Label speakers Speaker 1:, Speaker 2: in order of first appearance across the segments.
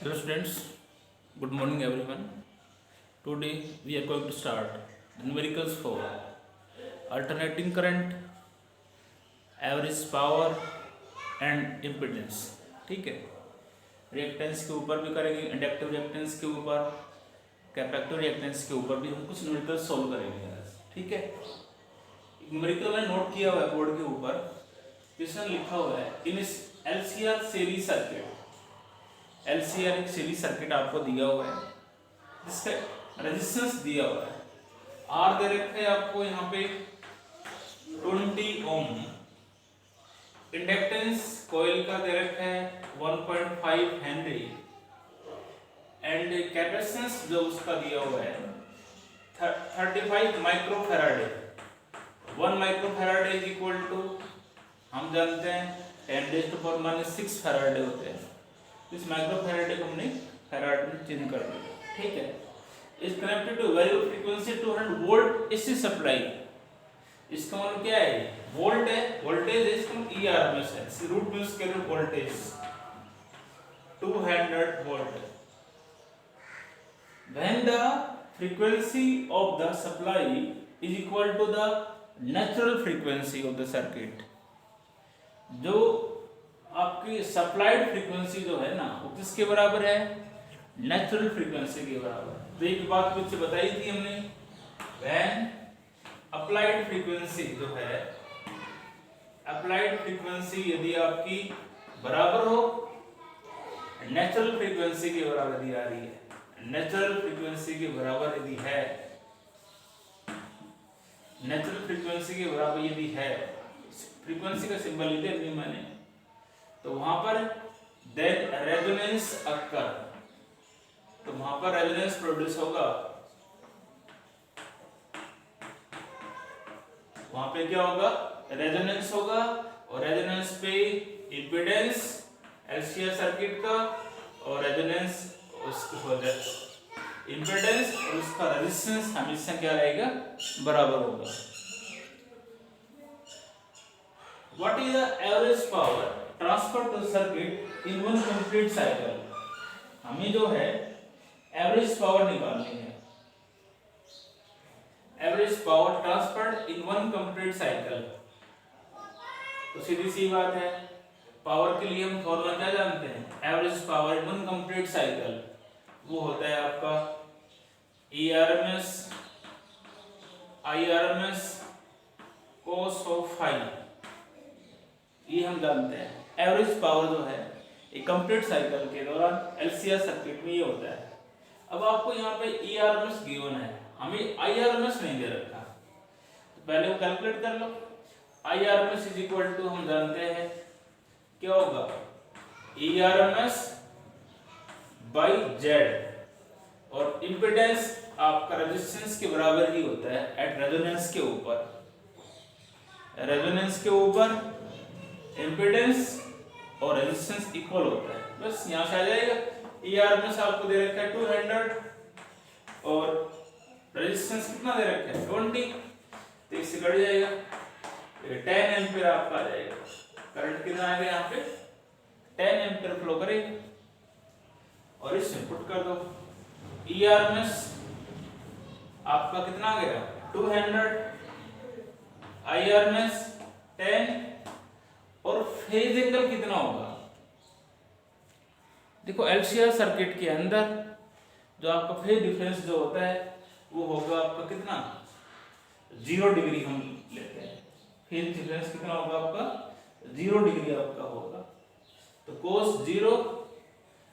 Speaker 1: Hello students, good morning everyone. Today we are going to start the numericals for alternating current, average power and impedance. ठीक है, reactance के ऊपर भी करेंगे, inductive reactance के ऊपर, कैपेसिटिव रिएक्टेंस के ऊपर भी हम कुछ न्यूमेरिकल सॉल्व करेंगे आज. ठीक है, न्यूमेरिकल मैंने नोट किया हुआ है बोर्ड के ऊपर. क्वेश्चन लिखा हुआ है इन एलसीआर सीरीज सर्किट. एलसीआर एक सीरीज सर्किट आपको दिया हुआ है जिसका रेजिस्टेंस दिया हुआ है आर दे रखे हैं आपको यहाँ पे 20 ओम. इंडक्टेंस कॉइल का दे रखा है 1.5 हेनरी एंड कैपेसिटेंस जो उसका दिया हुआ है 35 माइक्रोफैराडे. 1 माइक्रोफैराडे इज इक्वल टू हम जानते हैं 10⁻⁻⁶ फैराडे होते हैं. इस माइक्रोफैराडे को हमने फैराड में चेंज कर दिया. ठीक है, is connected two variable frequency 200 volt AC supply. इसका मतलब क्या है? वोल्ट है, वोल्टेज है, इसका मतलब ईआरएमएस है. रूट में उसके voltage 200 volt. When the frequency of the supply is equal to the natural frequency of the circuit. जो आपकी सप्लाइड फ्रीक्वेंसी जो है ना वो किसके बराबर है? नेचुरल फ्रीक्वेंसी के बराबर. तो एक बात कुछ बताई थी हमने, व्हेन अप्लाइड फ्रीक्वेंसी जो है, अप्लाइड फ्रीक्वेंसी यदि आपकी बराबर हो नेचुरल फ्रीक्वेंसी के बराबर यदि आ रही है, नेचुरल फ्रीक्वेंसी के बराबर यदि है, नेचुरल फ्रीक्वेंसी के बराबर यदि है, फ्रीक्वेंसी का सिंबल लिख दिया मैंने, तो वहां पर देन रेजोनेंस अक्कर. तो वहां पर रेजोनेंस प्रोड्यूस होगा. वहां पे क्या होगा? रेजोनेंस होगा. और रेजोनेंस पे इंपेडेंस एलसीआर सर्किट का और रेजोनेंस उसको इंपेडेंस और उसका रेजिस्टेंस हमेशा क्या रहेगा? बराबर होगा. What is the average power transfer to circuit in one complete cycle. हमें जो है एवरेज पावर निकालनी है. Average power transferred in one complete cycle. तो सीधी सी बात है, पावर के लिए हम फॉर्मूला क्या जानते हैं? Average power in one complete cycle वो होता है आपका ईआरएमएस आईआरएमएस cos ऑफ फाई. ये हम जानते हैं. एवरेज पावर जो है एक कंप्लीट साइकिल के दौरान एलसीआर सर्किट में ये होता है. अब आपको यहाँ पे ईआरएमएस गिवन है, हमें आईआरएमएस नहीं दे रखा, तो पहले वो कैलकुलेट कर लो. आईआरएमएस इज इक्वल टू हम जानते हैं क्या होगा? ERMS by Z. और इंपेडेंस आपका रेजिस्टेंस के बराबर ही होता है एट रेजोनेंस के ऊपर. रेजोनेंस के ऊपर इंपेडेंस और रेजिस्टेंस इक्वल होता है. बस यहां से आ जाएगा. ईआरएमएस आपको दे रखा है 200 और रेजिस्टेंस कितना दे रखा है? 20. तो इससे कट जाएगा. 10 एम्पीयर आपका आ जाएगा. करंट कितना आएगा? यहाँ पे 10 एम्पीयर फ्लो करेगा. और इसमें पुट कर दो. ईआरएमएस आपका कितना आ गया? 200. आईआरएमएस 10 और फेज एंगल कितना होगा? देखो एलसीआर सर्किट के अंदर जो आपका फेज डिफरेंस जो होता है वो होगा आपका कितना? 0 डिग्री हम लेते हैं. फेज डिफरेंस कितना होगा आपका? 0 डिग्री आपका होगा. तो cos 0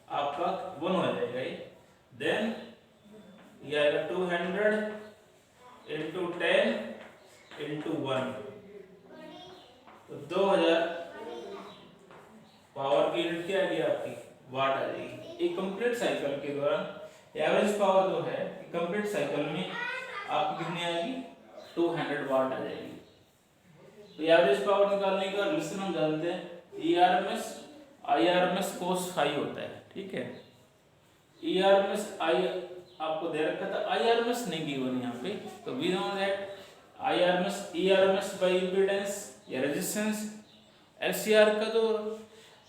Speaker 1: आपका 1 हो जाएगा ये. देन ये आएगा 200 into 10 into 1. तो 2000 पावर की यूनिट क्या आएगी आपकी? वाट आ जाएगी. एक कंप्लीट साइकिल के दौरान एवरेज पावर जो है कंप्लीट साइकिल में आपकी कितनी आएगी? 200 वाट आ जाएगी. तो एवरेज पावर निकालने का रिलेशन हम जानते हैं ईआरएमएस आईआरएमएस cos फाई होता है. ठीक है, ईआरएमएस आई आपको दे रखा था, आईआरएमएस नहीं गिवन यहाँ पे. तो we know that IRMS ERMS by impedance या रेजिस्टेंस. एलसीआर का जो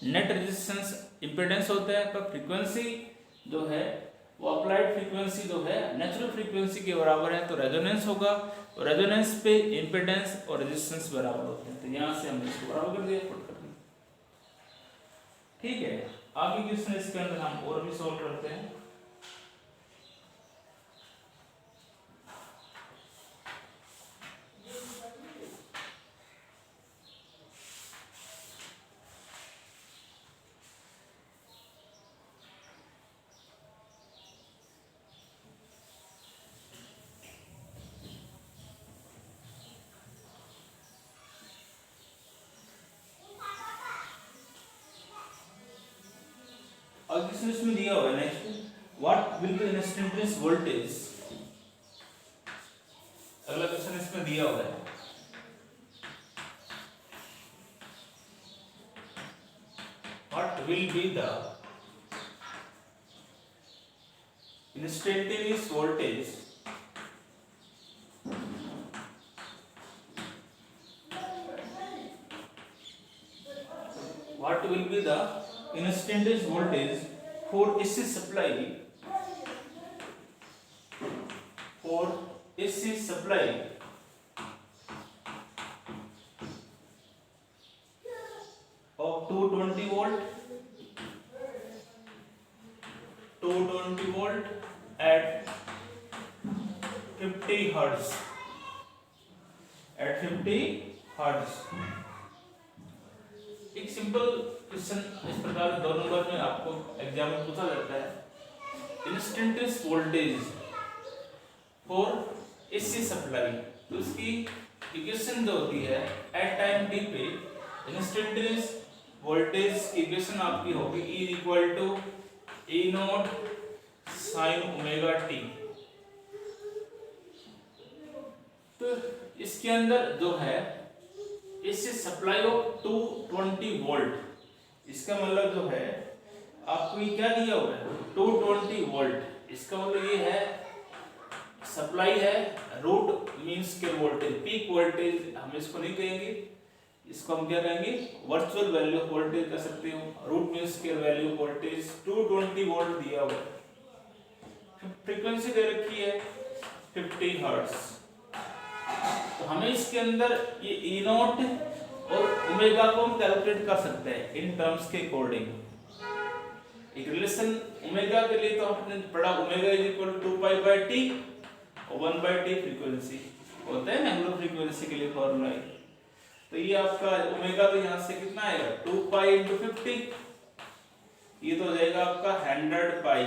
Speaker 1: नेट रेजिस्टेंस इंपेडेंस होता है, पर फ्रीक्वेंसी जो है वो अप्लाइड फ्रीक्वेंसी जो है नेचुरल फ्रीक्वेंसी के बराबर है, तो रेजोनेंस होगा, और रेजोनेंस पे इम्पीडेंस और रेजिस्टेंस बराबर होते हैं। तो यहाँ से हमने इसको बराबर कर दिया, पुट कर दिया। ठीक है, आगे क्वेश्चन इसके अंदर हम और भी सॉल्व करते हैं। और इसमें दिया हुआ है next, what will be instantaneous voltage. अगला क्वेश्चन इसमें दिया हुआ है, what will be the instantaneous voltage what will be the instantaneous voltage for AC supply of 220 volt at 50 hertz, एक सिंपल क्वेश्चन इस प्रकार 2 नंबर में आपको एग्जाम में पूछा जाता है, instantaneous voltage for AC supply. तो उसकी इक्वेशन जो होती है एट टाइम टी पे इंस्टेंटेनियस वोल्टेज की इक्वेशन आपकी होगी E equal to E nought sine omega t. तो इसके अंदर जो है इससे सप्लाई ऑफ 220 वोल्ट, इसका मतलब जो है आपको ये क्या दिया हुआ है 220 वोल्ट, इसका मतलब ये है सप्लाई है, रूट मींस के वोल्टेज, पीक वोल्टेज हम इसको नहीं कहेंगे, इसको हम क्या कहेंगे वर्चुअल वैल्यू ऑफ वोल्टेज कह सकते हो। रूट मींस के वैल्यू ऑफ वोल्टेज 220 वोल्ट दिया हुआ है, फ्रीक्वेंसी दे रखी है 50 हर्ट्ज। तो हमें इसके अंदर ये ई नॉट और ओमेगा को हम कैलकुलेट कर सकते हैं इन टर्म्स के अकॉर्डिंग। एक रिलेशन ओमेगा के लिए तो हमने पढ़ा omega is equal to 2 pi by t और 1 बाय टी फ्रीक्वेंसी होता है ना, एंगुलर फ्रीक्वेंसी के लिए फॉर्मूला है। तो ये आपका ओमेगा तो यहाँ से कितना आएगा 2 पाई इंटू 50, ये तो हो जाएगा आपका 100 पाई,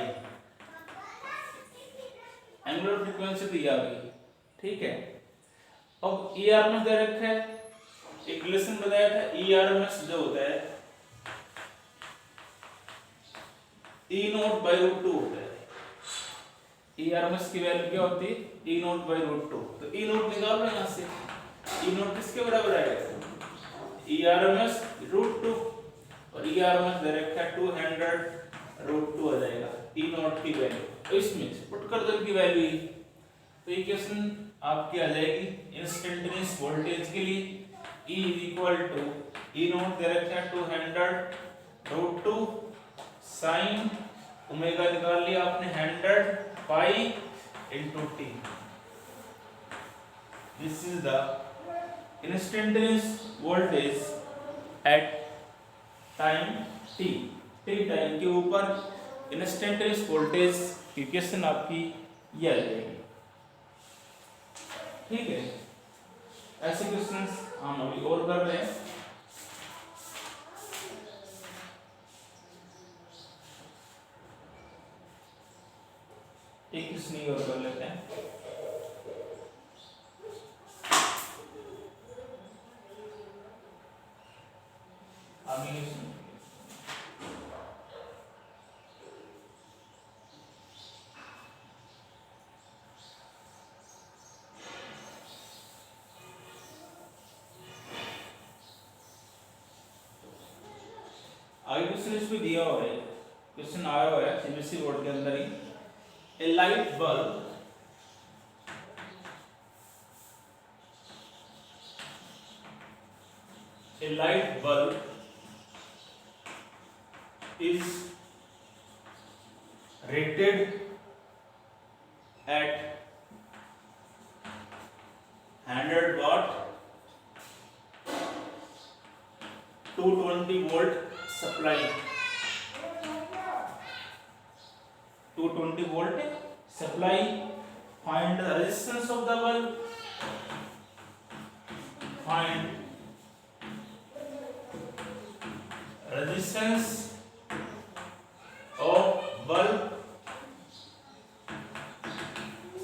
Speaker 1: एंगुलर फ्रीक्वेंसी तो ये आ गई। ठीक है, अब ई आर एम एस दे रखा है, एक रिलेशन बताया था ई आर एम एस जो होता है ई नॉट बाई रूट 2 होता है। ई आर एम एस की वैल्यू क्या होती है ई नॉट बाई रूट 2। तो ई नॉट निकाल लो यहाँ से, ई नॉट किसके बराबर आएगा E R M S root 2 और ई आर एम एस दे रखा है 200 रूट 2 आ जाएगा ई नॉट की वैल्यू। तो इसमें पुट कर दो इनकी वैल्यू, तो इक्वेशन आपकी आ जाएगी इंस्टेंटेनियस वोल्टेज के लिए E is equal to E nought दे रखा है 200 रूट 2 साइन ओमेगा निकाल लिया आपने 100 पाई into T. This is the instantaneous voltage at time t, time के ऊपर इंस्टेंटेनियस वोल्टेज की इक्वेशन आपकी ये आ जाएगी। ठीक है, ऐसे क्वेश्चंस हम अभी और कर रहे हैं। एक क्वेश्चन और कर लेते हैं। आगे क्वेश्चन इसमें दिया हुआ है, क्वेश्चन आया हुआ है सीबीएसई बोर्ड के अंदर ही, a light bulb is rated at 100 watt 220 volt supply, 220 volt supply. Find the resistance of the bulb. Find resistance of bulb.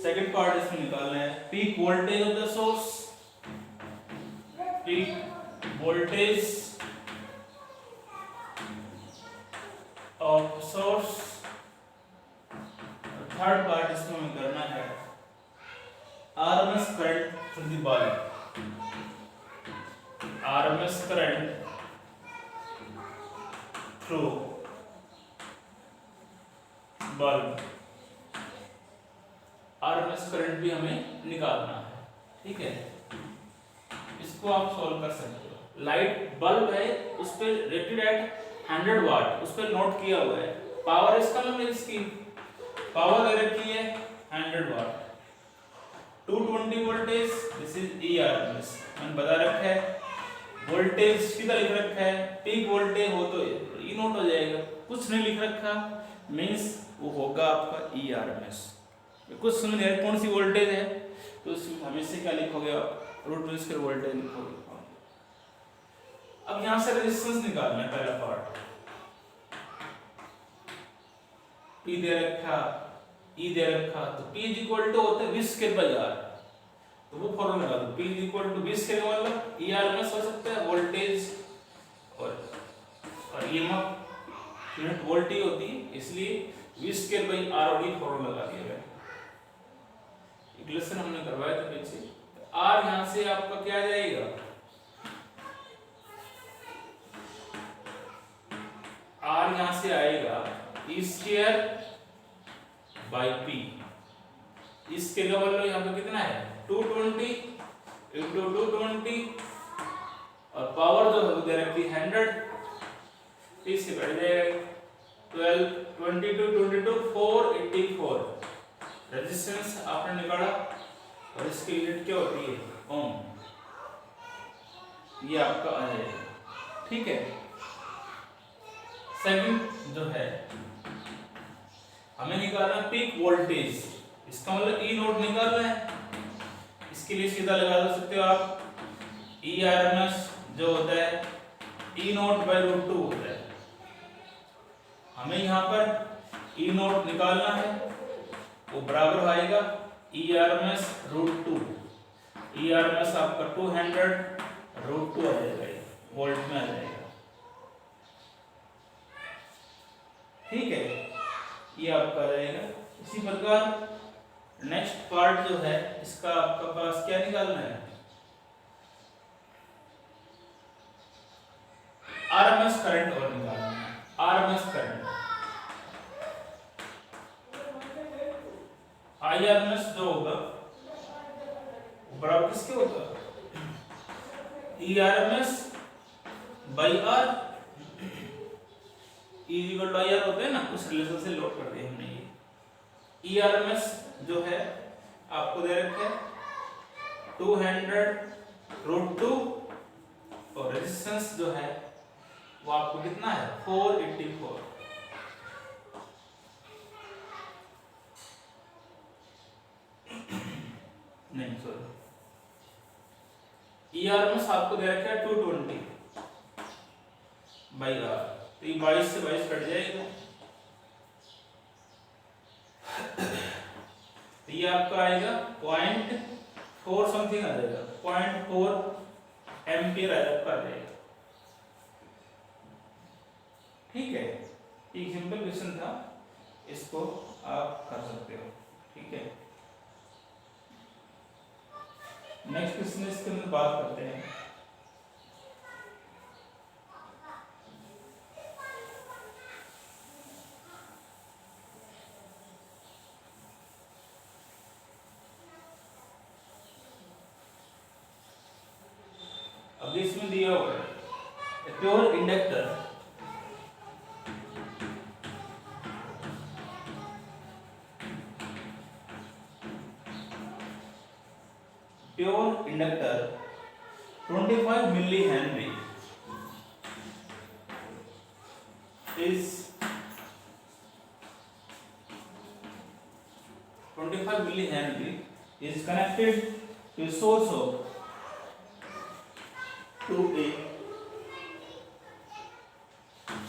Speaker 1: Second part इसमें निकालना है peak voltage of the source, peak voltage of source. Third part इसमें हमें करना है RMS current through the bulb, RMS current through bulb. RMS current भी हमें निकालना है, ठीक है। इसको आप सॉल्व कर सकते हो। लाइट बल्ब है, उस पे रेटेड एट 100 वाट, उस पे नोट किया हुआ है। पावर इसका मतलब इसकी पावर दे रखी है 100 वाट, 220 वोल्टेज, दिस इज ईआरएमएस मैंने बता रखा है। वोल्टेज सीधा लिख रखा है, पीक वोल्टेज हो तो ई नोट हो जाएगा, कुछ नहीं लिख रखा मींस वो होगा आपका ईआरएमएस। कुछ समझ नहीं कौन सी वोल्टेज है तो उसमें हमेशा क्या लिखोगे आप, रूट स्क्वायर वोल्टेज लिखोगे। अब यहां से रेजिस्टेंस निकालना है, पहला पार्ट। P दे रखा, E दे रखा, तो P इज इक्वल टू होता है 20 स्क्वायर बाय R, तो वो फॉर्मूला लगा दो। P is equal to 20 square मतलब ईआरएमएस हो सकता है वोल्टेज और ईएमएफ यूनिट वोल्ट ही होती है, इसलिए 20 स्क्वायर बाय R और E फॉर्मूला लगा दिया गया। एक लेसन हमने करवाया था पीछे। R यहां से आपका क्या आ जाएगा, R यहां से आएगा E स्क्वायर बाय P। इसके लेवल यहाँ पे कितना है 220 इंटू 220 और पावर जो है दे रखी 100, इससे बढ़ जाएगा 12 22 22 484 रेजिस्टेंस आपने निकाला और इसकी यूनिट क्या होती है ओम, ये आपका आ जाएगा, ठीक है। सेकंड जो है हमें निकालना पीक वोल्टेज, इसका मतलब ई नोट निकालना है। इसके लिए सीधा लगा सकते हो आप, ई आरएमएस जो होता है ई नोट बाय रूट 2 होता है। हमें यहाँ पर ई नोट निकालना है, वो बराबर आएगा ई आरएमएस रूट 2। ई आरएमएस आपका 200 रूट 2 आ जाएगा, वोल्ट में आ जाएगा, ठीक है। ये आपका रहेगा। इसी प्रकार नेक्स्ट पार्ट जो है इसका आपका पास क्या निकालना है, आरएमएस करंट और निकालना है। आरएमएस करंट आईआरएमएस जो होगा वो बराबर किसके होगा, ERMS by R. E equal to IR होता है ना, उस रिलेशन से लोड कर दिया हमने। ये ERMS जो है आपको दे रखे 200 रूट 2 और रेजिस्टेंस जो है वो आपको कितना है 484। नहीं सॉरी, ERMS आपको दे रखा है 220 बाई R, तो ये 22 से 22 कट जाएगा, तो ये आपका आएगा 0.4 समथिंग आ जाएगा, 0.4 एम्पियर आ जाएगा, ठीक है। एक सिंपल क्वेश्चन था, इसको आप कर सकते हो, ठीक है। नेक्स्ट क्वेश्चन इसके अंदर बात करते हैं। अब इसमें दिया हुआ है pure inductor pure inductor 25 millihenry is 25 millihenry is connected to a source of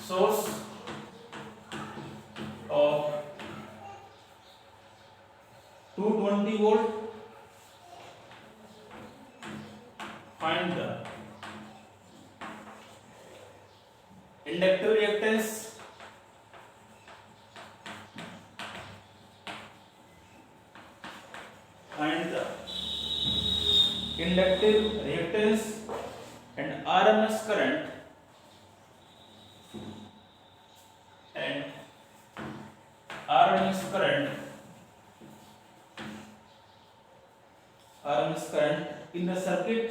Speaker 1: source of 220 volt. Find the inductor reactance and RMS current in the circuit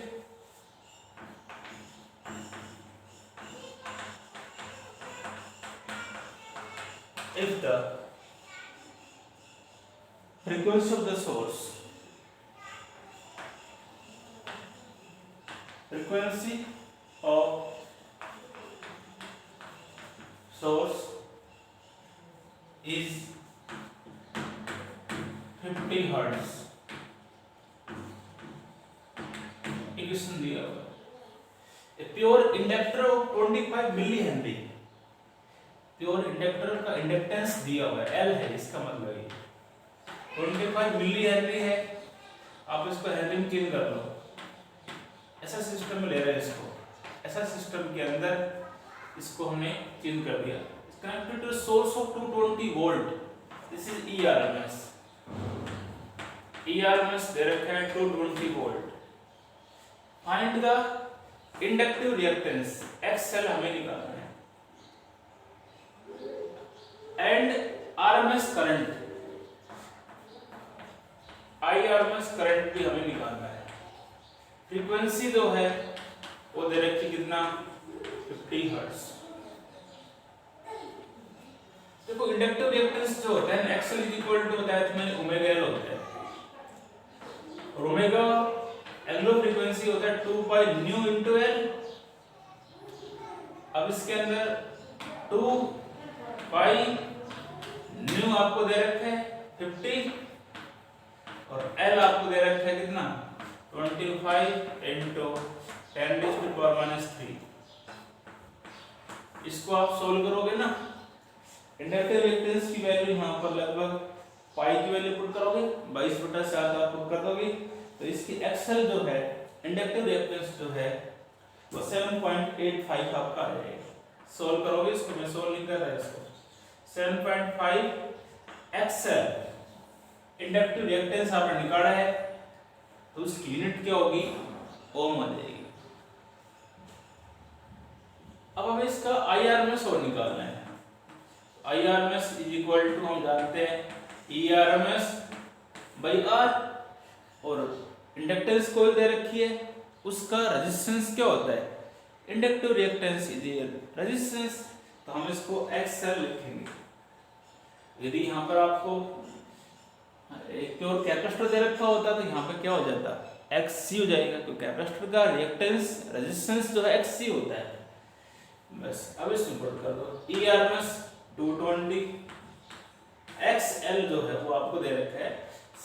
Speaker 1: if the frequency of the source is 50 hertz. Equation दिया हुआ है pure inductor of 25 milli henry. Pure inductor का inductance दिया हुआ है L है, इसका मतलब ये 25 मिली हेनरी है। आप इसको हेनरी में चेंज कर लो, ऐसा सिस्टम में ले रहे हैं इसको, ऐसा सिस्टम के अंदर इसको हमने चेंज कर दिया। Connected to source of 220 volt, this is ERMS। ERMS दे रखा है 220 volt. Find the inductive reactance XL हमें निकालना है and RMS current IRMS current भी हमें निकालना है। फ्रीक्वेंसी जो है वो दे रखी कितना 50 हर्ट्ज। देखो इंडक्टिव रिएक्टेंस जो होता है XL बताया था मैंने ओमेगा L होता है और ओमेगा एंगुलर फ्रीक्वेंसी होता है 2 पाई न्यू इंटू L। अब इसके अंदर 2 पाई न्यू आपको दे रखा है 50 और L आपको दे रखा है कितना 25 इंटू 10⁻³ इसको आप सोल्व करोगे ना, इंडक्टिव रिएक्टेंस की वैल्यू यहाँ पर लगभग पाई की वैल्यू पुट करोगे 22/7 आप पुट कर दोगे तो इसकी XL जो है इंडक्टिव रिएक्टेंस जो है वो 7.85 आपका आ जाएगा। सोल्व करोगे इसको, मैं सोल्व नहीं कर रहा इसको, 7.5 XL इंडक्टिव रिएक्टेंस आपने निकाला है तो उसकी यूनिट क्या होगी ओम आ जाएगी। अब हमें इसका IRMS और निकालना है। IRMS हम जानते हैं ERMS by R और इंडक्टेंस कोई दे रखी है उसका रेजिस्टेंस क्या होता है इंडक्टिव रिएक्टेंस इज रेजिस्टेंस, तो हम इसको XL लिखेंगे। यदि यहाँ पर आपको एक और कैपेसिटर दे रखा होता तो यहाँ पे क्या हो जाता XC हो जाएगा, तो कैपेसिटर का रिएक्टेंस रेजिस्टेंस जो है XC होता है। बस अब इसमें पुट कर दो ERMS 220 XL जो है वो आपको दे रखा है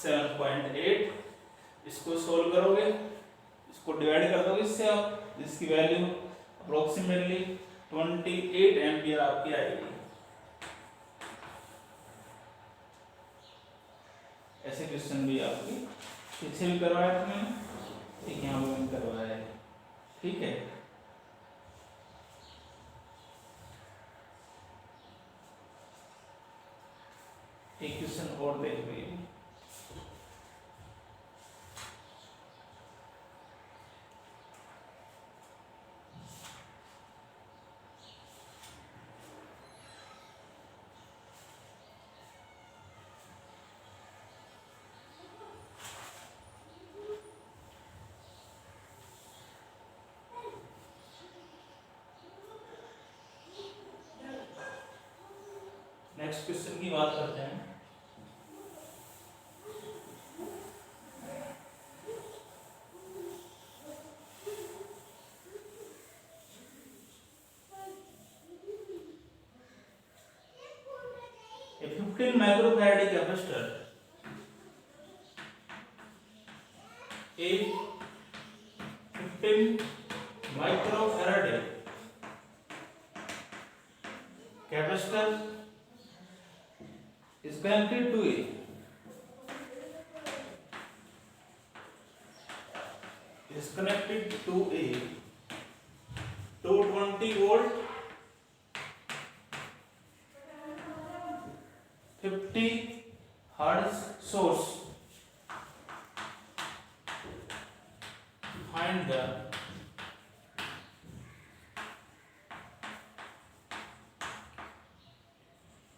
Speaker 1: 7.8। इसको सोल्व करोगे, इसको डिवाइड कर दोगे इससे आप, जिसकी वैल्यू अप्रोक्सीमेटली 28 एम्पियर आपकी आएगी। ऐसे क्वेश्चन भी आपकी पीछे भी करवाया था मैंने, ठीक यहाँ भी करवाया है, ठीक है। एक क्वेश्चन और देख लीजिए। नेक्स्ट क्वेश्चन की बात करते हैं। 15 microfarad capacitor, a 15 microfarad capacitor is connected to a 220 volt 50 hertz source. Find the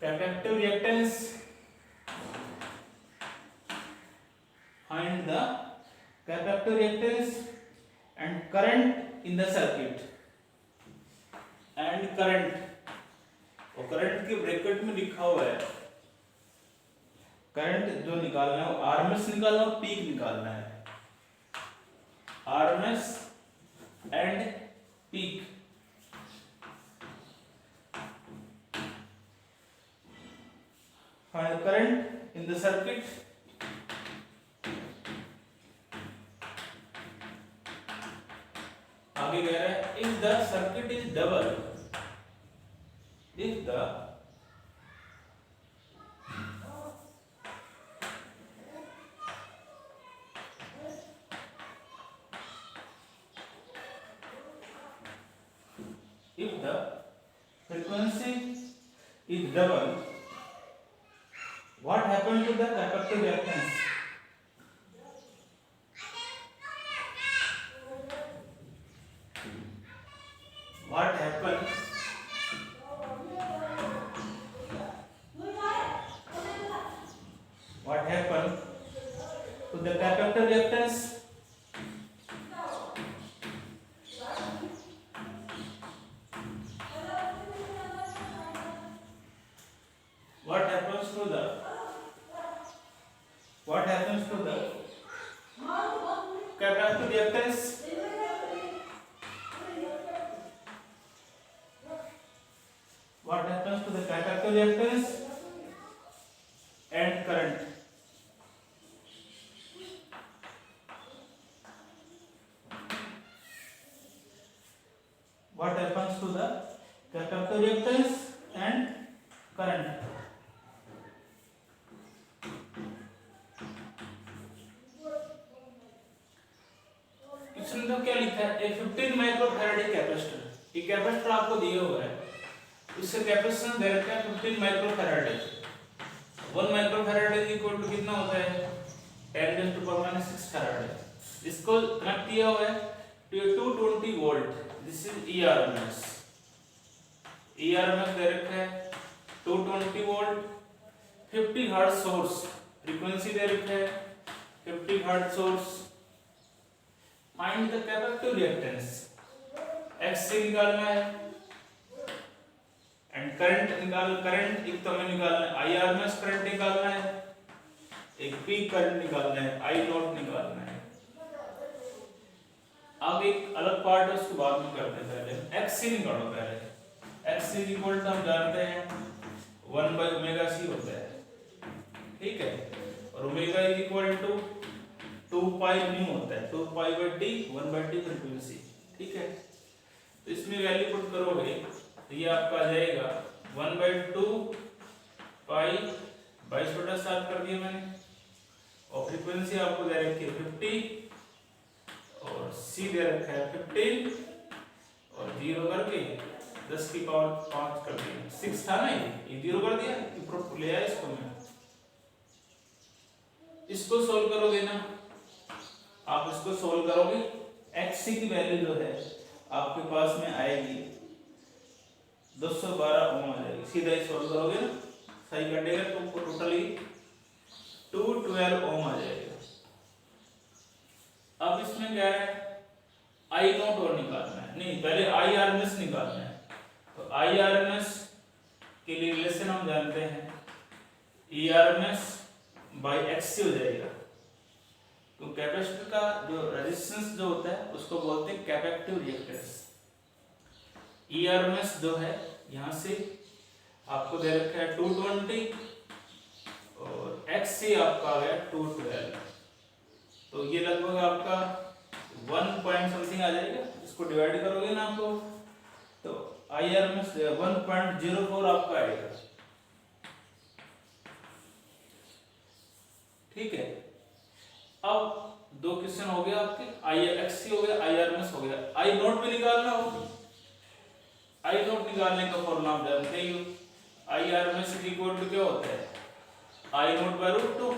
Speaker 1: capacitive reactance. Find the capacitive reactance and current in the circuit. And current, और करंट के bracket में लिखा हुआ है करंट जो निकालना है वो आरएमएस निकालना है और पीक निकालना है, RMS and peak. Find the current in the circuit आगे कह रहा है if the circuit is double, if the frequency is double, what happened to the capacitive reactance? What happened to the capacitive reactance? What happens to the capacitive reactance? What happens to the capacitive reactance and current? What happens to the capacitive reactance and current? इसमें तो क्या लिखा है, 15 microfarad capacitor, ये capacitor आपको दिया हुआ है, इसका कैपेसिटेंस दे रखा है 15 microfarad. 1 microfarad is equal to कितना होता है 10⁻⁻6 फैराड। इसको कनेक्ट किया हुआ है to 220 volt, this is ERMS दे रखा है 220 वोल्ट, 50 हर्ट्ज सोर्स, फ्रीक्वेंसी दे रखा है 50 hertz source. Find the capacitive reactance, X निकालना है एंड करंट एक तो हमें निकालना है IRMS करंट निकालना है, एक पीक करंट निकालना है, I नॉट निकालना है। अब एक अलग पार्ट है उसको बाद में करते हैं, पहले XC निकालो। पहले XC इज इक्वल टू हम जानते हैं 1/ωc होता है, ठीक है, और omega is equal to 2π nu होता है, 2π/d 1/d फ्रीक्वेंसी, ठीक है। तो इसमें वैल्यू पुट करोगे तो ये आपका आ जाएगा 1/2π 22/7 कर दिया मैंने, और फ्रीक्वेंसी आपको दे रखी है 50 और C दे रखा है 15 और 0 करके 10 की पावर 5 कर दिया। 6 था ना, ये 0 कर दिया, ले आया इसको मैं। इसको सोल्व करोगे ना, आप इसको सोल्व करोगे XC की वैल्यू जो है आपके पास में आएगी 212 ओम आ जाएगी। सीधा ही सोल्व करोगे ना, सही कटेगा तो टोटली 212 ओम आ जाएगा। अब इसमें क्या है I नॉट और निकालना है, नहीं पहले IRMS निकालना है। तो IRMS के लिए रिलेशन हम जानते हैं ERMS बाई XC हो जाएगा। तो कैपेसिटर का जो रेजिस्टेंस जो होता है उसको बोलते हैं कैपेसिटिव रिएक्टेंस। ERMS जो है यहाँ से आपको दे रखा है 220 और एक्स सी आपका आ गया 212। तो ये लगभग आपका 1 पॉइंट समथिंग आ जाएगा। इसको डिवाइड करोगे ना आपको तो आई आर में 1.04 आपका आएगा। ठीक है, अब दो क्वेश्चन हो गया आपके, आई एक्स सी हो गया, आई आर एम एस हो गया। आई नोट भी निकालना हो, आई नोट निकालने का फॉर्मूला आप जानते ही हो। I R M S equal to क्या होता है, आई नोट बाय रूट 2,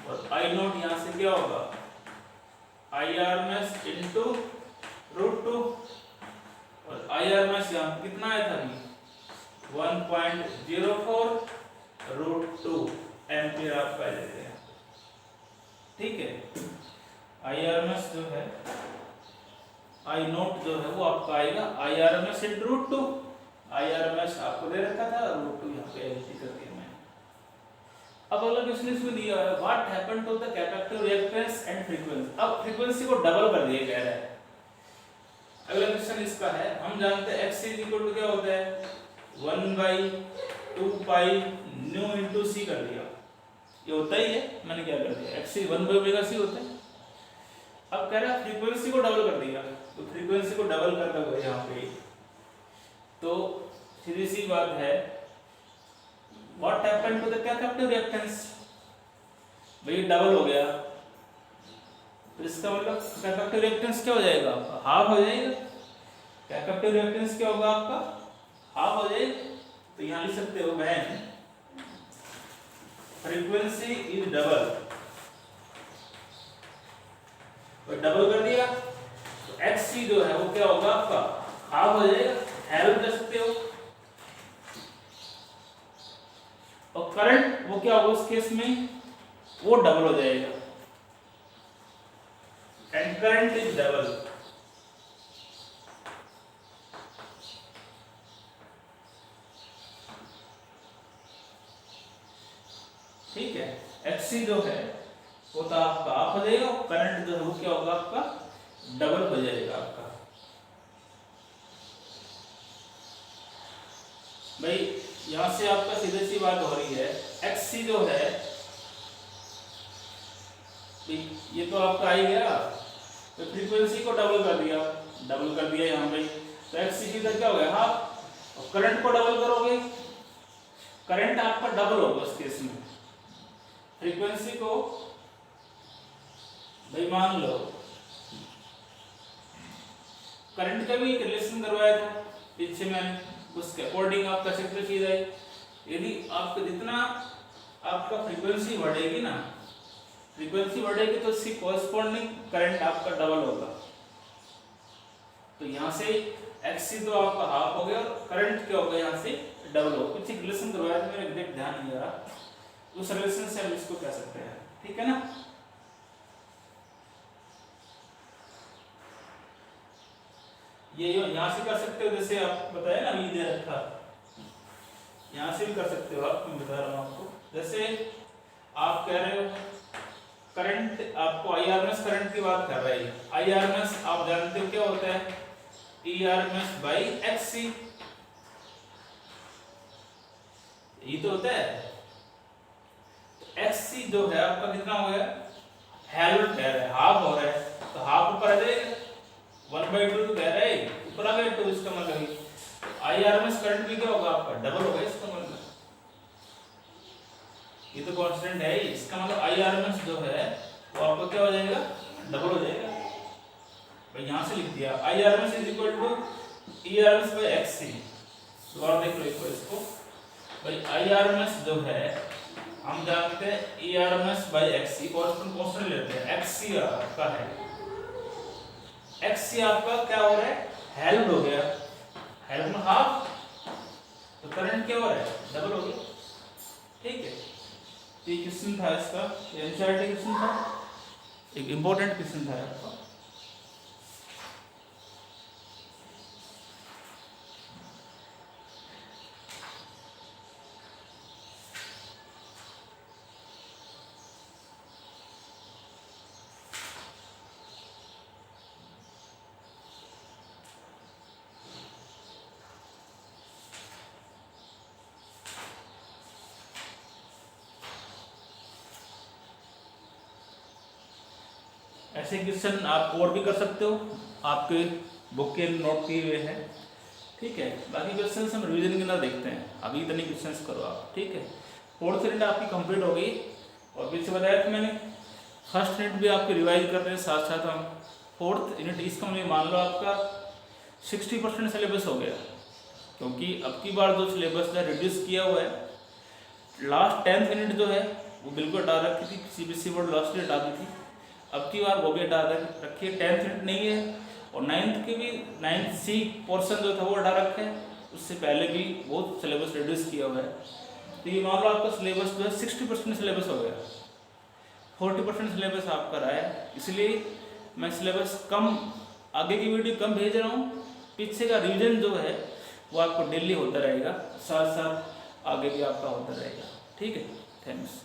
Speaker 1: और आई नोट यहां से क्या होगा, I R M S into root 2, और आई आर एम एस यहाँ कितना आया था अभी 1.04 रूट 2 एम्पियर आप पा लेते हैं। ठीक है, आई आर एम एस जो है, आई नोट जो है वो आपका आएगा I R M S into root 2। I R M S आपको दे रखा था, रूट 2 यहाँ पे एलटी कर दिया मैंने। अब अगला क्वेश्चन इसमें दिया है, what happened to the capacitive reactance and frequency. अब फ्रीक्वेंसी को डबल कर दिया कह रहा है। अगला क्वेश्चन इसका है, हम जानते हैं x इक्वल टू क्या होता है 1/2 पाई न्यू इनटू c कर दिया, ये होता ही है, मैंने क्या कर दिया x 1/c होता है। अब कह रहा है फ्रीक्वेंसी को डबल कर दिया, तो फ्रीक्वेंसी को डबल करना होगा यहाँ पे, तो सीधी सी बात है what happened to the capacitive reactance, भाई डबल हो गया तो इसका मतलब कैपेसिटिव रिएक्टेंस क्या हो जाएगा आपका, हाफ हो जाएगा। कैपेसिटिव रिएक्टेंस क्या होगा आपका, हाफ हो जाएगा। तो यहाँ लिख सकते हो व्हेन फ्रीक्वेंसी इज डबल, तो डबल कर दिया तो एक्स जो है वो क्या होगा आपका, हाफ हो जाएगा, हेल्प कर सकते हो। और करंट वो क्या होगा उस केस में, वो डबल हो जाएगा, एंड करंट इज डबल। ठीक है, एक्सी जो है वो तो आपका हाफ हो जाएगा, करंट जो है वो क्या होगा आपका डबल हो जाएगा आपका। भाई यहां से आपका सीधी सी बात हो रही है, एक्सी जो है ये तो आपका आ ही गया, तो फ्रीक्वेंसी को डबल कर दिया यहाँ पे, तो एक्सी की क्या हो गया हाफ, और करंट को डबल करोगे, करंट आपका डबल होगा उस केस में। फ्रीक्वेंसी को भाई मान लो करंट का भी एक रिलेशन करवाया था पीछे मैंने, उसके अकॉर्डिंग आप कर सकते हो चीज है। यदि आपका जितना आपका फ्रीक्वेंसी बढ़ेगी ना, फ्रीक्वेंसी बढ़ेगी तो उसकी कॉरस्पॉन्डिंग करंट आपका डबल होगा। तो यहाँ से एक्सी तो आपका हाफ हो गया और करंट क्या होगा यहाँ से डबल होगा। कुछ एक रिलेशन करवाया था, मेरा एग्जैक्ट ध्यान नहीं आ रहा, उस रिलेशन से हम इसको कह सकते हैं। ठीक है ना, ये यहाँ से कर सकते हो, जैसे आप बताया ना अभी दे रखा, यहाँ से भी कर सकते हो आप, मैं बता रहा हूँ आपको। जैसे आप कह रहे हो करंट, आपको आईआरएमएस करंट की बात कर रही है। आईआरएमएस आप जानते हो क्या होता है, ईआरएमएस बाई एक्ससी, ये तो होता है। एक्ससी जो है आपका कितना हो गया, हेल्प कह रहा है, हाफ हो रहा है, तो हाफ ऊपर आ जाएगा, 1/2 कह रहा है ऊपर आ गया, तो इसका मतलब आईआरएमएस करंट भी क्या होगा आपका डबल होगा, इसका मतलब ये तो कांस्टेंट है, इसका मतलब आईआरएमएस जो है वो आपका क्या हो जाएगा, डबल हो जाएगा। भाई यहां से लिख दिया IRMS is equal to ERMS by XC. दोबारा देख लो एक बार इसको, भाई आईआरएमएस जो है हम जानते हैं ईआरएमएस बाय एक्ससी, कांस्टेंट लेते हैं, एक्ससी आपका है, एक्ससी आपका क्या हो रहा है, हेल्प हो गया, हेल्प में हाफ, तो करंट क्या हो रहा है, डबल हो गया। ठीक है, ये क्वेश्चन था इसका, एनसीईआरटी क्वेश्चन था, एक इंपॉर्टेंट क्वेश्चन था आपका। ऐसे क्वेश्चन आप और भी कर सकते हो, आपके बुक के नोट किए हुए हैं, ठीक है। बाकी क्वेश्चन हम रिवीजन के अंदर देखते हैं, अभी इतने क्वेश्चन करो आप, ठीक है। फोर्थ यूनिट आपकी कंप्लीट हो गई, और पीछे बताया था मैंने फर्स्ट यूनिट भी आपकी रिवाइज कर रहे हैं साथ साथ हम। फोर्थ यूनिट इसका मतलब मान लो आपका 60% सिलेबस हो गया, क्योंकि अब की बार जो सिलेबस है रिड्यूस किया हुआ है। लास्ट 10th यूनिट जो है वो बिल्कुल हटा रखी थी, CBSE बोर्ड लास्ट ईयर हटा दी थी, अब की बार वो भी हटा रखी है, 10th यूनिट नहीं है। और 9th के भी 9th C पोर्शन जो था वो हटा रखा है, उससे पहले भी बहुत सिलेबस रिड्यूस किया हुआ है। तो ये मान लो आपका सिलेबस जो है 60% सिलेबस हो गया, 40% सिलेबस आपका रहा है। इसलिए मैं सिलेबस कम, आगे की वीडियो कम भेज रहा हूँ, पीछे का रिवीजन जो है वो आपको डेली होता रहेगा, साथ साथ आगे भी आपका होता रहेगा, ठीक है। थैंक्स।